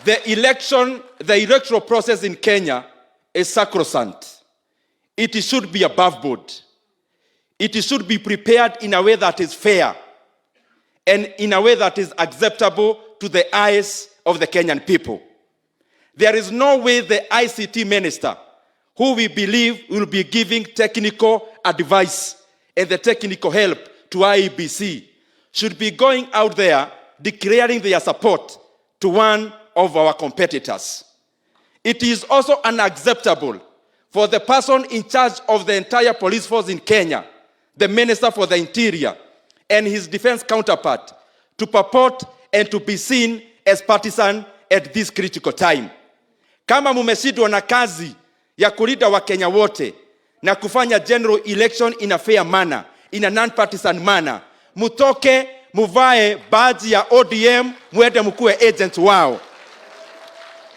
The electoral process in Kenya is sacrosanct. It should be above board. It should be prepared in a way that is fair and in a way that is acceptable to the eyes of the Kenyan people. There is no way the ICT minister, who we believe will be giving technical advice and the technical help to IEBC, should be going out there declaring their support to one of our competitors. It is also unacceptable for the person in charge of the entire police force in Kenya, the Minister for the Interior, and his defense counterpart, to purport and to be seen as partisan at this critical time. Kama mumeshindwa na kazi ya kulinda Wakenya wote na kufanya general election in a fair manner, in a non-partisan manner, mutoke muvae badge ya ODM, muende mkuwe agents wao.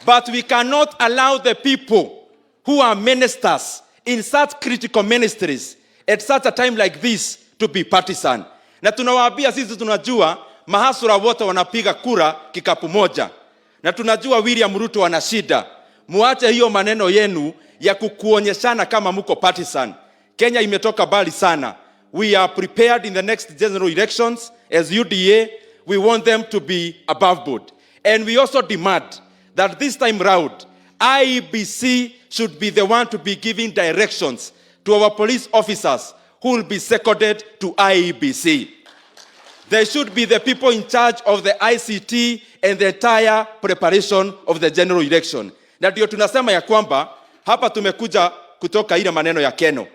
But we cannot allow the people who are ministers in such critical ministries at such a time like this to be partisan. Na tunawaambia sisi tunajua mahasura wote wanapiga kura kikapu moja. Na tunajua William Ruto wana shida. Muache hiyo maneno yenu ya kukuonyeshana kama muko partisan. Kenya imetoka bali sana. We are prepared in the next general elections as UDA. We want them to be above board. And we also demand that this time round, IEBC should be the one to be giving directions to our police officers who will be seconded to IEBC. They should be the people in charge of the ICT and the entire preparation of the general election. Na ndio tunasema ya kwamba hapa tumekuja kutoka ile maneno ya Keno.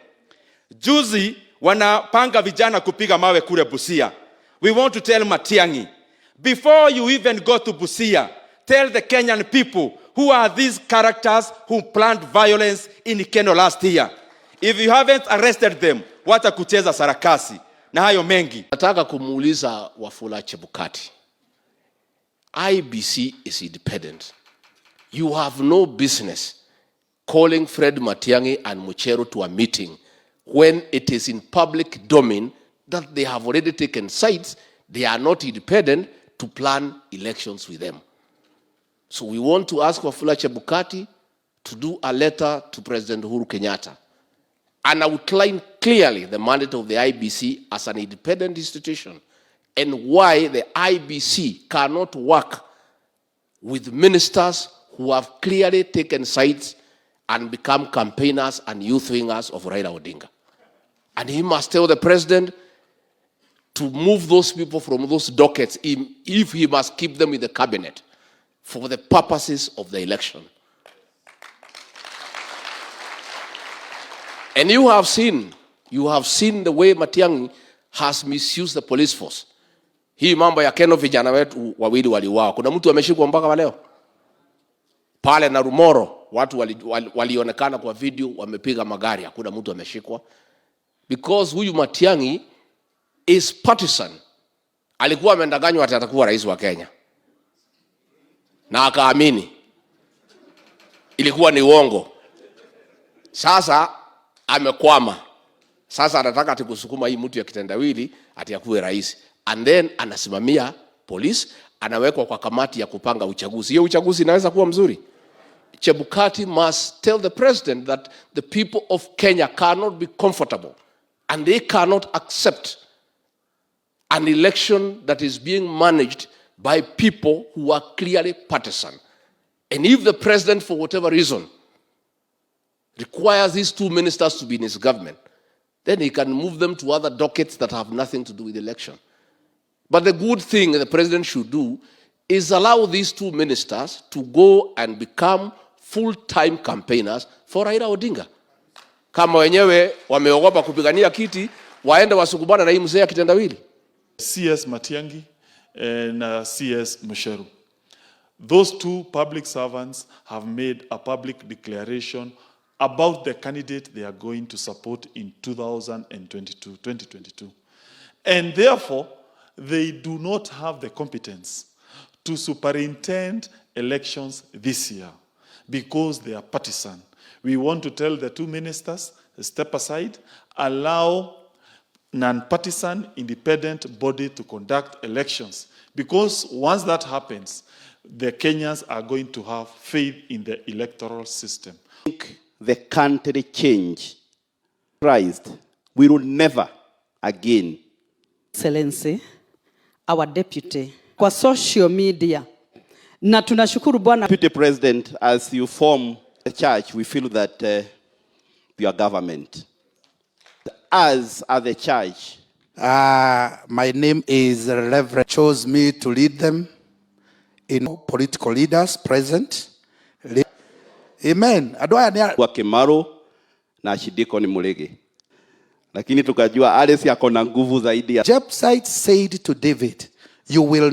Juzi wanapanga vijana kupiga mawe kule Busia. We want to tell Matiangi, before you even go to Busia, tell the Kenyan people who are these characters who planned violence in Keno last year. If you haven't arrested them, wata kucheza sarakasi. Na hayo mengi. Nataka kumuuliza Wafula Chebukati. IBC is independent. You have no business calling Fred Matiangi and Mucheru to a meeting when it is in public domain that they have already taken sides. They are not independent to plan elections with them. So we want to ask Wafula Chebukati to do a letter to President Uhuru Kenyatta and outline clearly the mandate of the IBC as an independent institution and why the IBC cannot work with ministers who have clearly taken sides and become campaigners and youth wingers of Raila Odinga. And he must tell the president to move those people from those dockets if he must keep them in the cabinet for the purposes of the election. And you have seen the way Matiangi has misused the police force. Hii mambo ya Keno vijana wetu wawili waliuawa. Kuna mtu ameshikwa mpaka wa leo? Pale na Rumoro watu walionekana kwa video wamepiga magari, hakuna mtu ameshikwa. Because huyu Matiangi is partisan. Alikuwa amendanganywa ati atakuwa rais wa Kenya. Na akaamini. Ilikuwa ni uongo. Sasa amekwama. Sasa anataka ati kusukuma hii mtu ya kitendawili ati akuwe rais. And then anasimamia police, anawekwa kwa kamati ya kupanga uchaguzi. Hiyo uchaguzi inaweza kuwa mzuri. Chebukati must tell the president that the people of Kenya cannot be comfortable and they cannot accept an election that is being managed by people who are clearly partisan. And if the president, for whatever reason, requires these two ministers to be in his government, then he can move them to other dockets that have nothing to do with the election. But the good thing the president should do is allow these two ministers to go and become full-time campaigners for Raila Odinga. Kama wenyewe wameogopa kupigania kiti, waende wasukubana na hii mzee ya kitendawili. CS Matiangi and CS Mucheru. Those two public servants have made a public declaration about the candidate they are going to support in 2022. And therefore, they do not have the competence to superintend elections this year because they are partisan. We want to tell the two ministers, step aside, allow non-partisan independent body to conduct elections. Because once that happens, the Kenyans are going to have faith in the electoral system. The country change. Christ, we will never again. Excellency, our deputy, kwa social media, na tunashukuru Bwana. Deputy President, as you form the church, we feel that your government, as the church. My name is Reverend. Chose me to lead them in political leaders present. Amen. Kwa Kimaro na Shidiko ni Mulege. Lakini tukajua Alice yako na nguvu zaidi. Jebusite said to David, you will